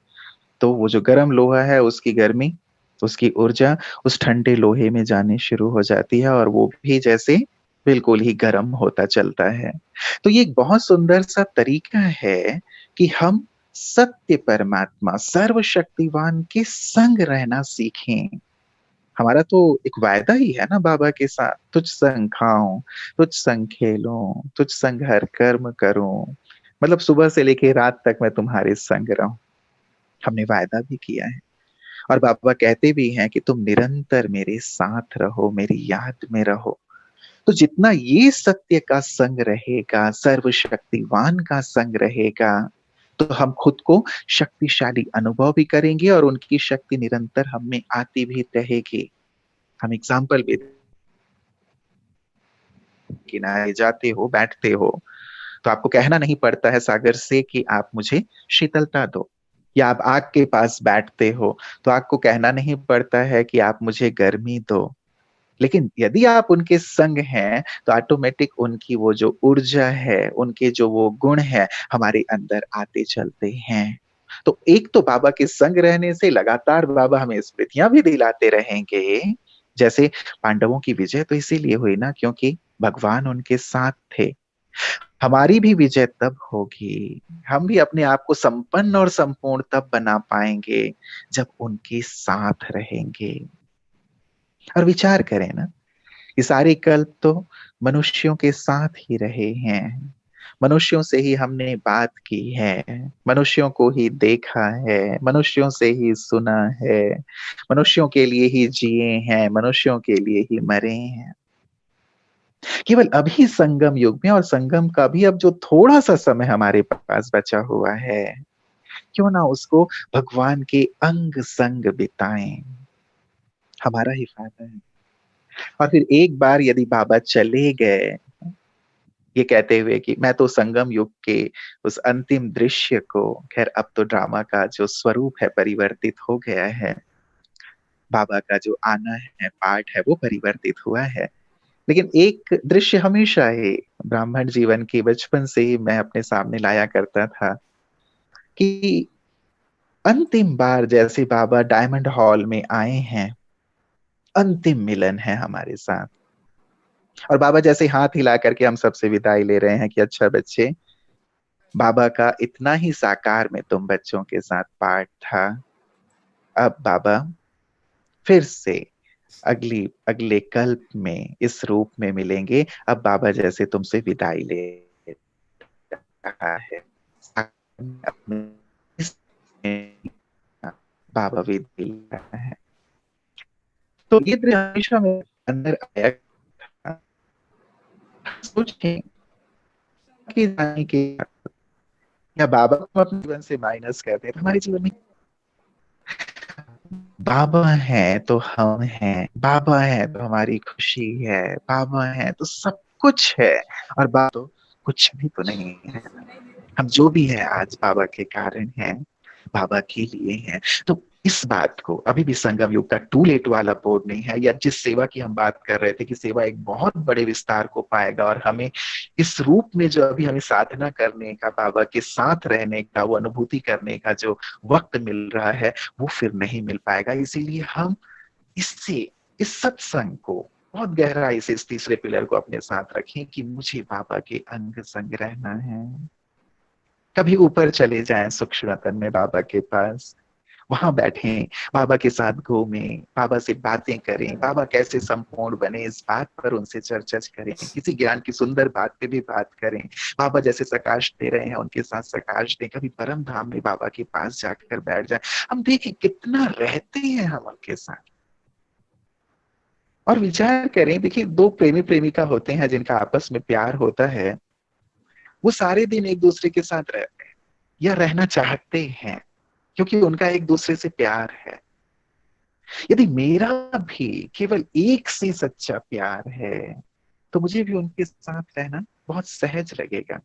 तो वो जो गर्म लोहा है उसकी गर्मी, उसकी ऊर्जा उस ठंडे लोहे में जाने शुरू हो जाती है और वो भी जैसे बिल्कुल ही गर्म होता चलता है। तो ये एक बहुत सुंदर सा तरीका है कि हम सत्य परमात्मा, सर्वशक्तिवान के संग रहना सीखें। हमारा तो एक वायदा ही है ना बाबा के साथ, तुझ संग खाऊं, तुझ संग खेलूं, तुझ संग हर कर्म करूं, मतलब सुबह से लेके रात तक मैं तुम्हारे संग रहूं। हमने वायदा भी किया है। और बाबा कहते भी हैं कि तुम निरंतर मेरे साथ रहो, मेरी याद में रहो। तो जितना ये सत्य का संग रहेगा, सर्वशक्तिवान का संग रहेगा, तो हम खुद को शक्तिशाली अनुभव भी करेंगे और उनकी शक्ति निरंतर हम में आती भी रहेगी। हम एग्जाम्पल भी, किनारे जाते हो, बैठते हो, तो आपको कहना नहीं पड़ता है सागर से कि आप मुझे शीतलता दो। या आप आग के पास बैठते हो तो आपको कहना नहीं पड़ता है कि आप मुझे गर्मी दो। लेकिन यदि आप उनके संग हैं तो ऑटोमेटिक उनकी वो जो ऊर्जा है, उनके जो वो गुण है, हमारे अंदर आते चलते हैं। तो एक तो बाबा के संग रहने से लगातार बाबा हमें स्मृतियां भी दिलाते रहेंगे। जैसे पांडवों की विजय तो इसीलिए हुई ना, क्योंकि भगवान उनके साथ थे। हमारी भी विजय तब होगी, हम भी अपने आप को संपन्न और संपूर्ण तब बना पाएंगे जब उनके साथ रहेंगे। और विचार करें ना, ये सारे कल्प तो मनुष्यों के साथ ही रहे हैं। मनुष्यों से ही हमने बात की है, मनुष्यों को ही देखा है, मनुष्यों से ही सुना है, मनुष्यों के लिए ही जिए हैं, मनुष्यों के लिए ही मरे हैं। केवल अभी संगम युग में, और संगम का भी अब जो थोड़ा सा समय हमारे पास बचा हुआ है, क्यों ना उसको भगवान के अंग संग बिताएं। हमारा ही फायदा है। और फिर एक बार यदि बाबा चले गए, ये कहते हुए कि मैं तो संगम युग के उस अंतिम दृश्य को, खैर अब तो ड्रामा का जो स्वरूप है परिवर्तित हो गया है, बाबा का जो आना है, पार्ट है, वो परिवर्तित हुआ है। लेकिन एक दृश्य हमेशा ही ब्राह्मण जीवन के बचपन से ही मैं अपने सामने लाया करता था कि अंतिम बार जैसे बाबा डायमंड हॉल में आए हैं, अंतिम मिलन है हमारे साथ। और बाबा जैसे हाथ हिला करके हम सबसे विदाई ले रहे हैं कि अच्छा बच्चे, बाबा का इतना ही साकार में तुम बच्चों के साथ पार्ट था। अब बाबा फिर से अगली अगले कल्प में इस रूप में मिलेंगे। अब बाबा जैसे तुमसे विदाई ले रहा है। बाबा विदाई ले रहा है। तो ये दृश्य हमेशा मेरे अंदर आया था। सोचें कि जाने के या बाबा को अपने जीवन से माइनस करते हैं तो हमारे जीवन में बाबा है तो हम हैं, बाबा है तो हमारी खुशी है, बाबा है तो सब कुछ है। और बाबा तो कुछ भी तो नहीं है। हम जो भी है आज बाबा के कारण हैं, बाबा के लिए हैं। तो इस बात को अभी भी संगम युग का टू लेट वाला बोर्ड नहीं है, या जिस सेवा की हम बात कर रहे थे कि सेवा एक बहुत बड़े विस्तार को पाएगा और हमें इस रूप में जो अभी हमें साधना करने का, बाबा के साथ रहने का, वो अनुभूति करने का जो वक्त मिल रहा है, वो फिर नहीं मिल पाएगा। इसीलिए हम इससे इस सत्संग को बहुत गहराई से, इस तीसरे पिलर को अपने साथ रखें कि मुझे बाबा के अंग संग रहना है। कभी ऊपर चले जाएं सूक्ष्म वतन में बाबा के पास, वहां बैठें, बाबा के साथ घूमें, बाबा से बातें करें, बाबा कैसे संपूर्ण बने इस बात पर उनसे चर्चा करें, किसी ज्ञान की सुंदर बात पे भी बात करें। बाबा जैसे प्रकाश दे रहे हैं उनके साथ प्रकाश दें, कभी परम धाम में बाबा के पास जाकर बैठ जाए। हम देखें कितना रहते हैं हम उनके साथ। और विचार करें, देखिए दो प्रेमी प्रेमिका होते हैं जिनका आपस में प्यार होता है, वो सारे दिन एक दूसरे के साथ रहते हैं या रहना चाहते हैं क्योंकि उनका एक दूसरे से प्यार है। यदि मेरा भी केवल एक से सच्चा प्यार है तो मुझे भी उनके साथ रहना बहुत सहज लगेगा।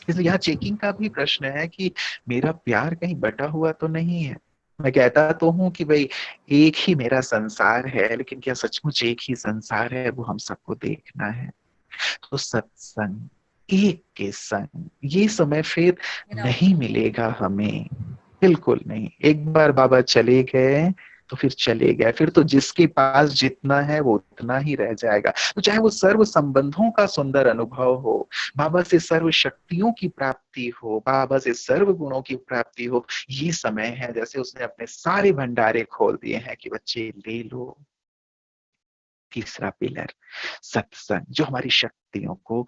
इसलिए यहाँ चेकिंग का भी प्रश्न है कि मेरा प्यार कहीं बटा हुआ तो नहीं है। मैं कहता तो हूं कि भाई एक ही मेरा संसार है, लेकिन क्या सचमुच एक ही संसार है, वो हम सबको देखना है। तो सत्संग, एक के संग, ये समय फिर नहीं मिलेगा हमें, बिल्कुल नहीं। एक बार बाबा चले गए तो फिर चले गए, फिर तो जिसके पास जितना है वो उतना ही रह जाएगा। तो चाहे वो सर्व संबंधों का सुंदर अनुभव हो, बाबा से सर्व शक्तियों की प्राप्ति हो, बाबा से सर्व गुणों की प्राप्ति हो, ये समय है जैसे उसने अपने सारे भंडारे खोल दिए हैं कि बच्चे ले लो। तीसरा पिलर सत्संग, जो हमारी शक्तियों को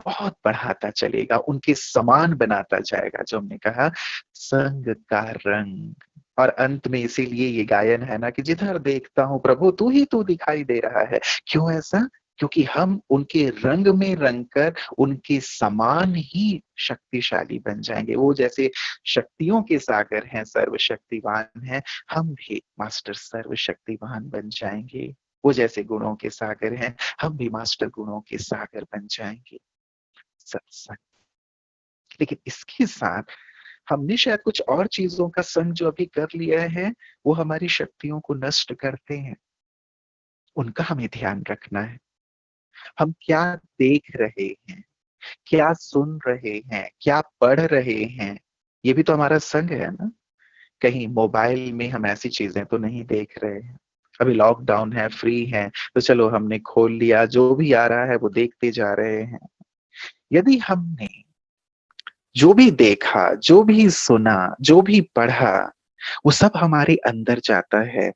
बहुत बढ़ाता चलेगा, उनके समान बनाता जाएगा। जो हमने कहा संग का रंग। और अंत में इसीलिए ये गायन है ना कि जिधर देखता हूं प्रभु तू ही तू दिखाई दे रहा है। क्यों ऐसा? क्योंकि हम उनके रंग में रंग कर उनके समान ही शक्तिशाली बन जाएंगे। वो जैसे शक्तियों के सागर हैं, सर्वशक्तिवान हैं, हम भी मास्टर सर्वशक्तिवान बन जाएंगे। वो जैसे गुणों के सागर हैं, हम भी मास्टर गुणों के सागर बन जाएंगे। सत्संग। लेकिन इसके साथ हमने शायद कुछ और चीजों का संग जो अभी कर लिया है, वो हमारी शक्तियों को नष्ट करते हैं। उनका हमें ध्यान रखना है। हम क्या देख रहे हैं, क्या सुन रहे हैं, क्या पढ़ रहे हैं, ये भी तो हमारा संग है ना। कहीं मोबाइल में हम ऐसी चीजें तो नहीं देख रहे हैं। अभी लॉकडाउन है, फ्री है, तो चलो हमने खोल लिया, जो भी आ रहा है वो देखते जा रहे हैं। यदि हमने जो भी देखा, जो भी सुना, जो भी पढ़ा, वो सब हमारे अंदर जाता है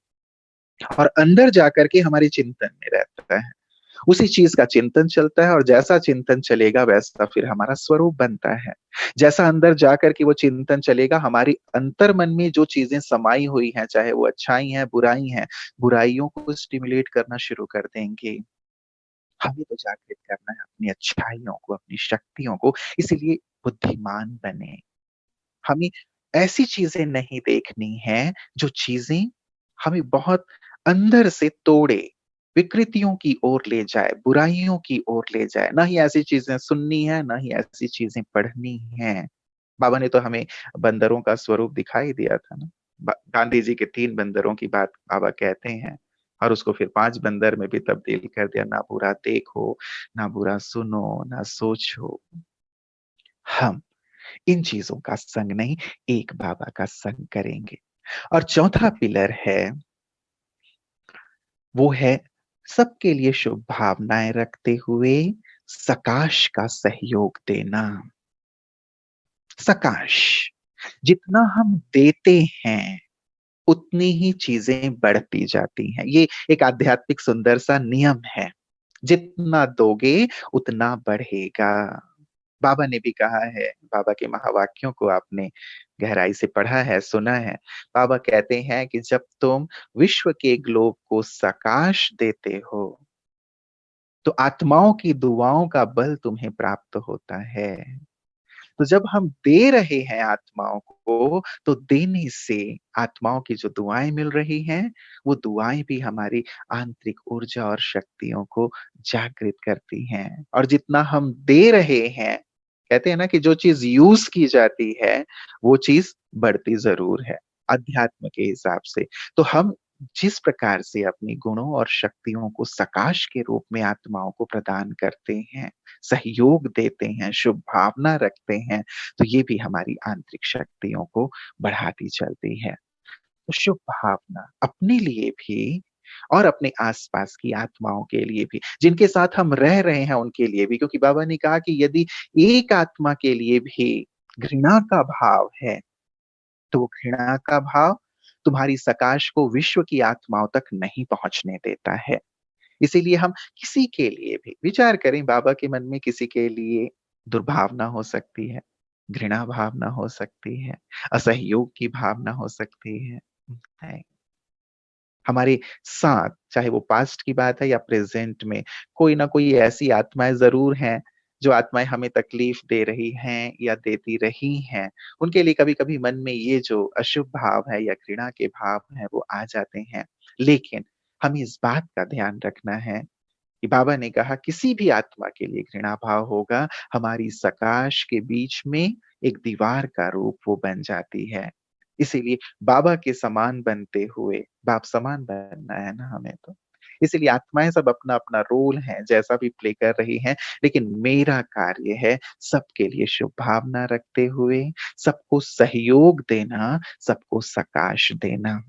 और अंदर जाकर के हमारे चिंतन में रहता है। उसी चीज का चिंतन चलता है और जैसा चिंतन चलेगा वैसा फिर हमारा स्वरूप बनता है। जैसा अंदर जाकर के वो चिंतन चलेगा, हमारी अंतर मन में जो चीजें समाई हुई हैं, चाहे वो अच्छाई हैं बुराई हैं, बुराइयों को स्टिमुलेट करना शुरू कर देंगे। हमें तो जागृत करना है अपनी अच्छाइयों को, अपनी शक्तियों को। इसीलिए बुद्धिमान बने। हमें ऐसी चीजें नहीं देखनी है जो चीजें हमें बहुत अंदर से तोड़े, विकृतियों की ओर ले जाए, बुराइयों की ओर ले जाए। ना ही ऐसी चीजें सुननी है, ना ही ऐसी चीजें पढ़नी है। बाबा ने तो हमें बंदरों का स्वरूप दिखाई दिया था ना। गांधी जी के 3 बंदरों की बात बाबा कहते हैं और उसको फिर 5 बंदर में भी तब्दील कर दिया। ना बुरा देखो, ना बुरा सुनो, ना सोचो। हम इन चीज़ों का संग नहीं, एक बाबा का संग करेंगे। और चौथा पिलर है, वो है सबके लिए शुभ भावनाएँ रखते हुए सकाश का सहयोग देना। सकाश, जितना हम देते हैं, उतनी ही चीज़ें बढ़ती जाती हैं। ये एक आध्यात्मिक सुंदर-सा नियम है। जितना दोगे उतना बढ़ेगा। बाबा ने भी कहा है, बाबा के महावाक्यों को आपने गहराई से पढ़ा है, सुना है। बाबा कहते हैं कि जब तुम विश्व के ग्लोब को सकाश देते हो, तो आत्माओं की दुआओं का बल तुम्हें प्राप्त होता है। तो जब हम दे रहे हैं आत्माओं को, तो देने से आत्माओं की जो दुआएँ मिल रही हैं, वो दुआएँ भी हमारी आंतरिक ऊर्जा और शक्तियों को जागृत करती हैं। और जितना हम दे रहे हैं, कहते हैं ना कि जो चीज़ यूज़ की जाती है, वो चीज़ बढ़ती ज़रूर है, अध्यात्म के हिसाब से। तो हम जिस प्रकार से अपनी गुणों और शक्तियों को सकाश के रूप में आत्माओं को प्रदान करते हैं, सहयोग देते हैं, शुभ भावना रखते हैं, तो ये भी हमारी आंतरिक शक्तियों को बढ़ाती चलती है। तो शुभ भावना अपने लिए भी और अपने आस-पास की आत्माओं के लिए भी, जिनके साथ हम रह रहे हैं उनके लिए भी, क्योंकि बाबा ने कहा कि यदि एक आत्मा के लिए भी घृणा का भाव है, तो वो घृणा का भाव तुम्हारी सकाश को विश्व की आत्माओं तक नहीं पहुँचने देता है। इसीलिए हम किसी के लिए भी विचार करें, बाबा के मन में किसी के लिए दुर्भावना हो सकती है, घृणा भावना हो सकती है, असहयोग की भावना हो सकती है। हमारे साथ, चाहे वो पास्ट की बात है या प्रेज़ेंट में, कोई ना कोई ऐसी आत्माएँ ज़रूर हैं, जो आत्माएँ हमें तकलीफ़ दे रही हैं या देती रही हैं। उनके लिए कभी-कभी मन में ये जो अशुभ भाव है या घृणा के भाव हैं, वो आ जाते हैं। लेकिन हमें इस बात का ध्यान रखना है कि बाबा ने कहा किसी भी आत्मा के लिए घृणा भाव होगा, हमारी सकाश के बीच में एक दीवार का रूप वो बन जाती है। इसीलिए बाबा के समान बनते हुए, बाप समान बनना है ना हमें तो। इसीलिए आत्माएँ सब अपना-अपना रोल है, जैसा भी प्ले कर रही हैं, लेकिन मेरा कार्य है सबके लिए शुभ भावना रखते हुए, सबको सहयोग देना, सबको सकाश देना।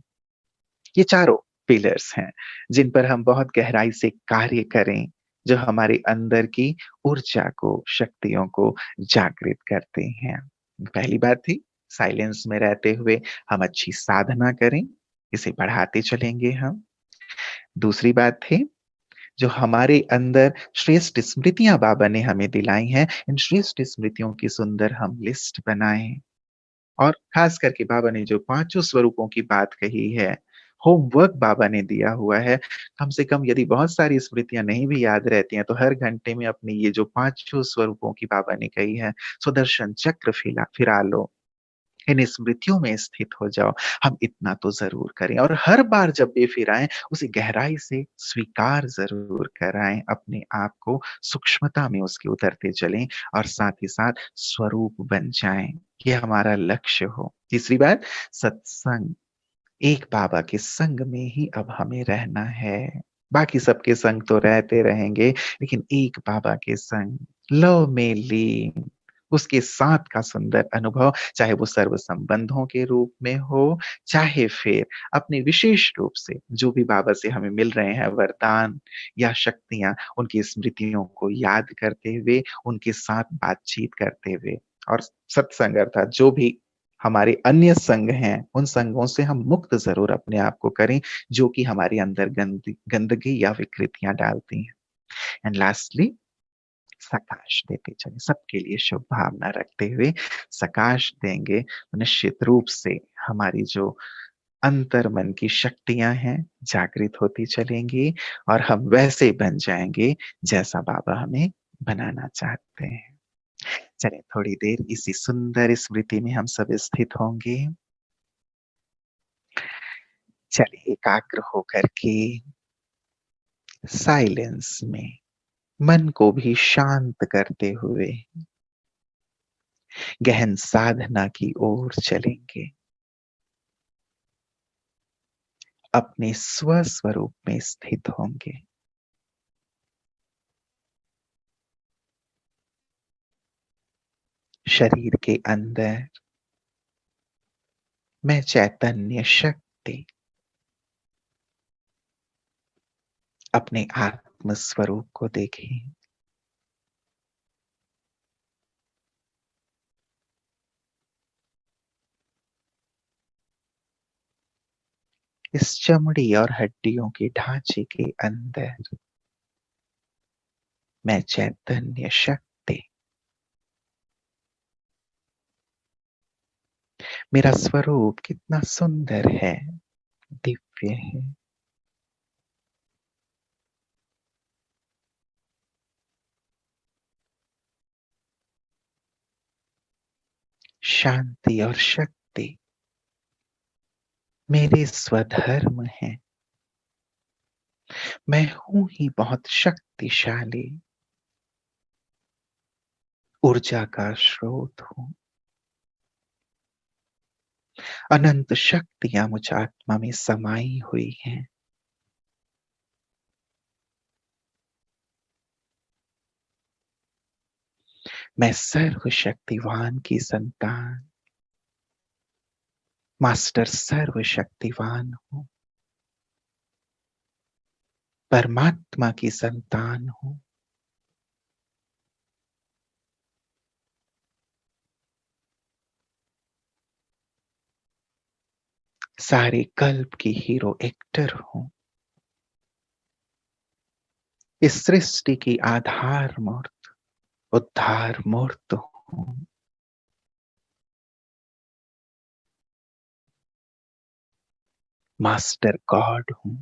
ये चारों पिलर्स हैं, जिन पर हम बहुत गहराई से कार्य करें, जो हमारे अंदर की ऊर्जा को, शक्तियों को जागृत करते हैं। पहली बात थी, साइलेंस में रहते हुए हम अच्छी साधना करें, इसे बढ़ाते चलेंगे हम। दूसरी बात थी, जो हमारे अंदर श्रेष्ठ स्मृतियाँ बाबा ने हमें दिलाई हैं, इन श्रेष्ठ स्मृतियों की सुंदर हम लिस्ट बनाएँ। और खास करके बाबा ने जो पाँचों स्वरूपों की बात कही है, होमवर्क बाबा ने दिया हुआ है, कम से कम यदि बहुत सारी स्मृतियाँ नहीं भी याद रहती हैं, तो हर घंटे में अपनी ये जो पाँचों स्वरूपों की बाबा ने कही है, सुदर्शन चक्र फिरा लो, इन स्मृतियों में स्थित हो जाओ, हम इतना तो ज़रूर करें और हर बार जब भी फिराएँ, उसे गहराई से स्वीकार ज़रूर कराएँ, अपने आप को सूक्ष्मता में उसके उतरते चलें और साथ ही साथ स्वरूप बन जाएँ, ये हमारा लक्ष्य हो। तीसरी बात, सत्संग, एक बाबा के संग में ही अब हमें रहना है। बाकी सबके संग तो रहते रहेंगे, लेकिन एक बाबा के संग, लव में लीन, उसके साथ का सुंदर अनुभव, चाहे वो सर्व संबंधों के रूप में हो, चाहे फिर अपने विशेष रूप से जो भी बाबा से हमें मिल रहे हैं वरदान या शक्तियाँ, उनकी स्मृतियों को याद करते हुए, उनके साथ बातचीत करते हुए और सत्संग अर्थात जो भी हमारे अन्य संग हैं, उन संगों से हम मुक्त ज़रूर अपने आप को करें, जो कि हमारे अंदर गंदगी या विकृतियाँ डालती हैं। एंड लास्टली, सकाश देते चलें, सबके लिए शुभ भावना रखते हुए सकाश देंगे, तो निश्चित रूप से हमारी जो अंतर्मन की शक्तियाँ हैं, जागृत होती चलेंगी और हम वैसे बन जाएँगे, जैसा बाबा हमें बनाना चाहते हैं। चलिए थोड़ी देर इसी सुंदर स्मृति में हम सब स्थित होंगे। चलिए एकाग्र होकर के साइलेंस में मन को भी शांत करते हुए गहन साधना की ओर चलेंगे। अपने स्वस्वरूप में स्थित होंगे। शरीर के अंदर मैं चैतन्य शक्ति अपने आत्म स्वरूप को देखें। इस चमड़ी और हड्डियों के ढांचे के अंदर मैं चैतन्य शक्ति, मेरा स्वरूप कितना सुंदर है, दिव्य है। शांति और शक्ति मेरे स्वधर्म है। मैं हूं ही बहुत शक्तिशाली, ऊर्जा का स्रोत हूं। अनंत शक्तियां मुझ आत्मा में समाई हुई हैं। मैं सर्वशक्तिवान की संतान, मास्टर सर्वशक्तिवान हूं, परमात्मा की संतान हूं। सारे कल्प की हीरो एक्टर हूं। इस सृष्टि की आधार मूर्त, उद्धार मूर्त हूं। मास्टर गॉड हूं।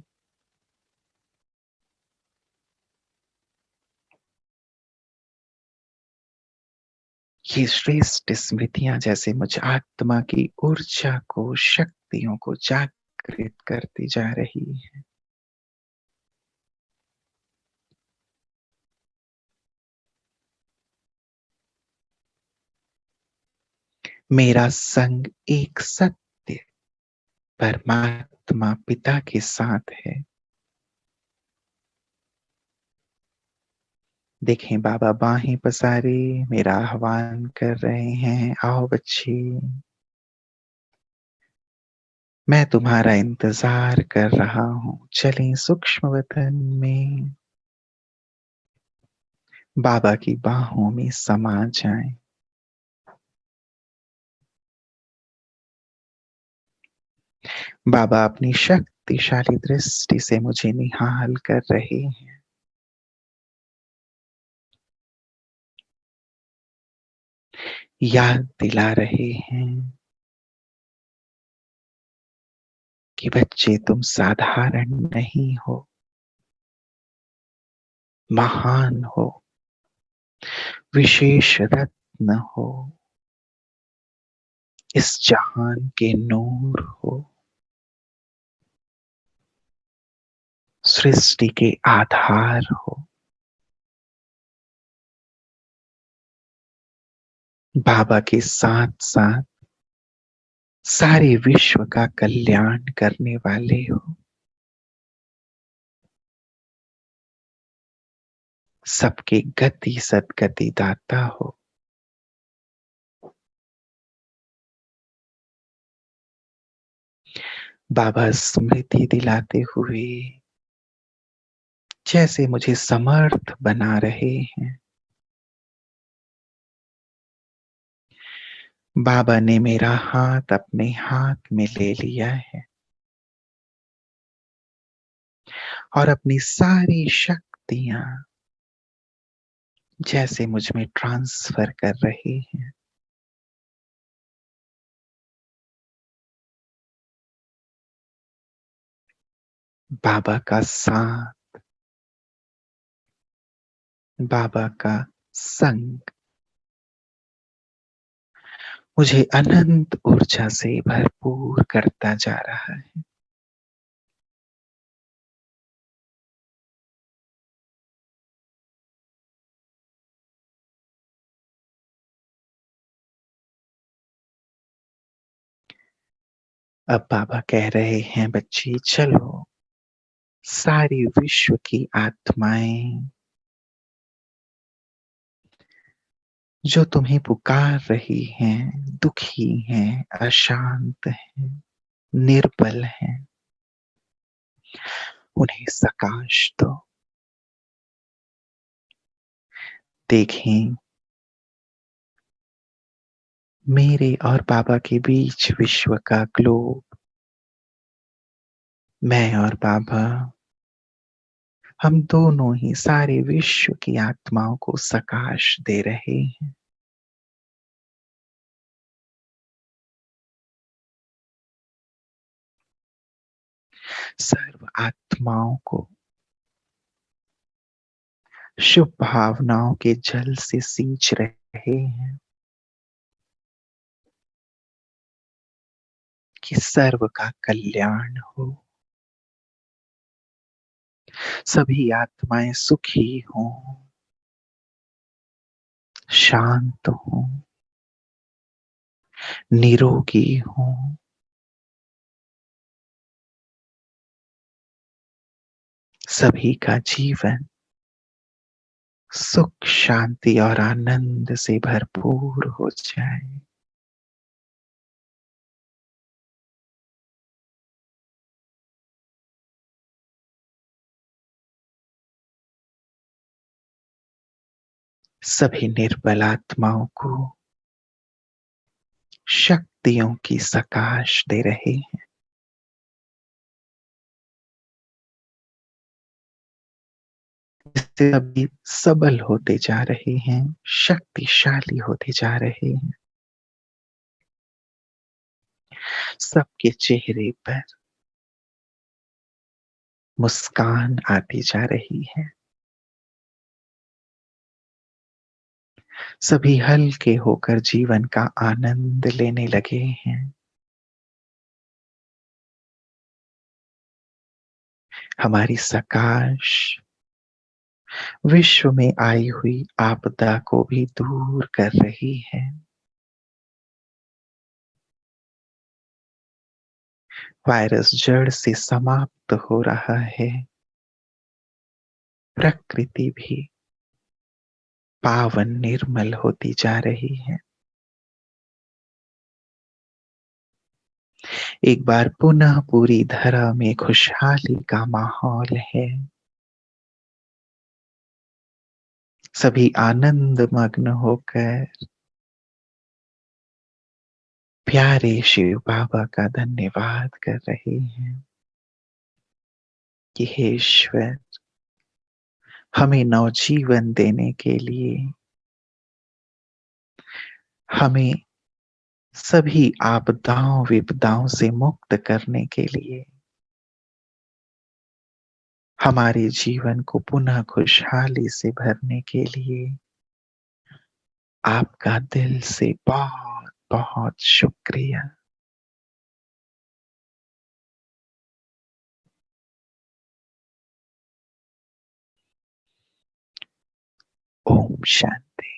ये श्रेष्ठ स्मृतियां जैसे मुझ आत्मा की ऊर्जा को, शक्तियों को जागृत करती जा रही है। मेरा संग एक सत्य परमात्मा पिता के साथ है। देखें बाबा बाहें पसारे मेरा आह्वान कर रहे हैं, आओ बच्चे, मैं तुम्हारा इंतजार कर रहा हूं। चलें सूक्ष्म वतन में, बाबा की बाहों में समा जाएं। बाबा अपनी शक्तिशाली दृष्टि से मुझे निहाल कर रहे हैं। याद दिला रहे हैं कि बच्चे तुम साधारण नहीं हो, महान हो, विशेष रत्न हो, इस जहान के नूर हो, सृष्टि के आधार हो। बाबा के साथ साथ सारे विश्व का कल्याण करने वाले हो। सबके गति सदगति दाता हो। बाबा स्मृति दिलाते हुए जैसे मुझे समर्थ बना रहे हैं। बाबा ने मेरा हाथ अपने हाथ में ले लिया है और अपनी सारी शक्तियां जैसे मुझ में ट्रांसफर कर रहे हैं। बाबा का साथ, बाबा का संग मुझे अनंत ऊर्जा से भरपूर करता जा रहा है। अब बाबा कह रहे हैं बच्चे चलो, सारी विश्व की आत्माएं जो तुम्हें पुकार रही हैं, दुखी हैं, अशांत हैं, निर्बल हैं, उन्हें सकाश दो। देखें, मेरे और बाबा के बीच विश्व का ग्लोब, मैं और बाबा, हम दोनों ही सारे विश्व की आत्माओं को सकाश दे रहे हैं। सर्व आत्माओं को शुभ भावनाओं के जल से सींच रहे हैं कि सर्व का कल्याण हो, सभी आत्माएं सुखी हों, शांत हों, निरोगी हों, सभी का जीवन सुख शांति और आनंद से भरपूर हो जाए। सभी निर्बल आत्माओं को शक्तियों की सकाश दे रहे हैं। इससे सभी सबल होते जा रहे हैं, शक्तिशाली होते जा रहे हैं। सबके चेहरे पर मुस्कान आती जा रही है। सभी हल्के होकर जीवन का आनंद लेने लगे हैं। हमारी सकाश विश्व में आई हुई आपदा को भी दूर कर रही है। वायरस जड़ से समाप्त हो रहा है। प्रकृति भी पावन निर्मल होती जा रही है। एक बार पुनः पूरी धरा में खुशहाली का माहौल है। सभी आनंद मग्न होकर प्यारे शिव बाबा का धन्यवाद कर रहे हैं कि हे ईश्वर, हमें नवजीवन देने के लिए, हमें सभी आपदाओं विपदाओं से मुक्त करने के लिए, हमारे जीवन को पुनः खुशहाली से भरने के लिए आपका दिल से बहुत बहुत शुक्रिया। ओम शांति।